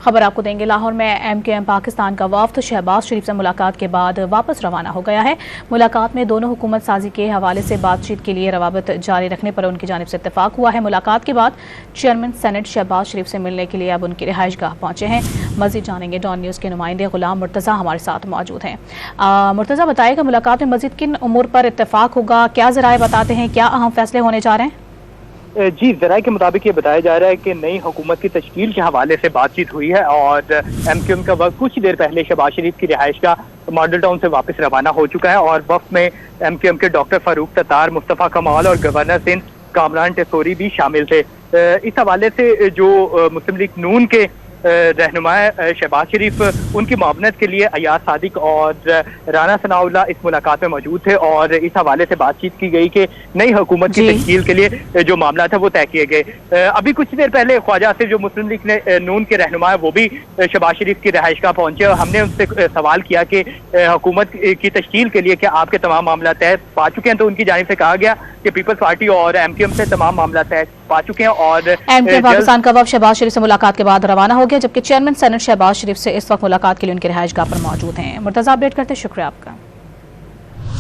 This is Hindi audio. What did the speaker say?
खबर आपको देंगे। लाहौर में MKM पाकिस्तान का वफ्द शहबाज शरीफ से मुलाकात के बाद वापस रवाना हो गया है। मुलाकात में दोनों हुकूमत साजी के हवाले से बातचीत के लिए रवाबत जारी रखने पर उनकी जानिब से इत्तेफाक हुआ है। मुलाकात के बाद चेयरमैन सेनेट शहबाज शरीफ से मिलने के लिए अब उनकी रिहाइशगाह पहुंचे हैं। मजीद जानेंगे। डॉन न्यूज़ के नुमाइंदे गुलाम मुर्तज़ा हमारे साथ मौजूद हैं। मुर्तज़ा, बताइएगा मुलाकात में मजीद किन उमूर पर इत्तेफाक होगा, क्या ज़राए बताते हैं, क्या अहम फैसले होने जा रहे हैं? जी, ज़राए के मुताबिक ये बताया जा रहा है कि नई हुकूमत की तश्कील के हवाले से बातचीत हुई है और MKM का वक्त कुछ देर पहले शहबाज शरीफ की रिहाइश का मॉडल टाउन से वापस रवाना हो चुका है और वक्त में MKM के डॉक्टर फारूक ततार, मुस्तफ़ा कमाल और गवर्नर सिंध कामरान टेसोरी भी शामिल थे। इस हवाले से जो मुस्लिम लीग नून के रहनुमा शहबाज शरीफ, उनकी मुआवनत के लिए अयाज सादिक और राना सनाउल्लाह इस मुलाकात में मौजूद थे और इस हवाले से बातचीत की गई कि नई हुकूमत की तश्कील के लिए जो मामला था वो तय किए गए। अभी कुछ देर पहले ख्वाजा आसिफ, जो मुस्लिम लीग नून के रहनुमा है, वो भी शहबाज शरीफ की रिहाइशगाह पहुंचे और हमने उनसे सवाल किया कि हुकूमत की तश्कील के लिए क्या आपके तमाम मामला तय पा चुके हैं, तो उनकी जानिब से कहा गया कि पीपल्स पार्टी और MKM से तमाम मामला तय पा चुके हैं और MKM पाकिस्तान का वफ्द शहबाज शरीफ से मुलाकात के बाद रवाना हो गया, जबकि चेयरमैन सेनेट शहबाज शरीफ से इस वक्त मुलाकात के लिए उनकी रिहाइशगाह पर मौजूद हैं। मुर्तज़ा, अपडेट करते, शुक्रिया आपका।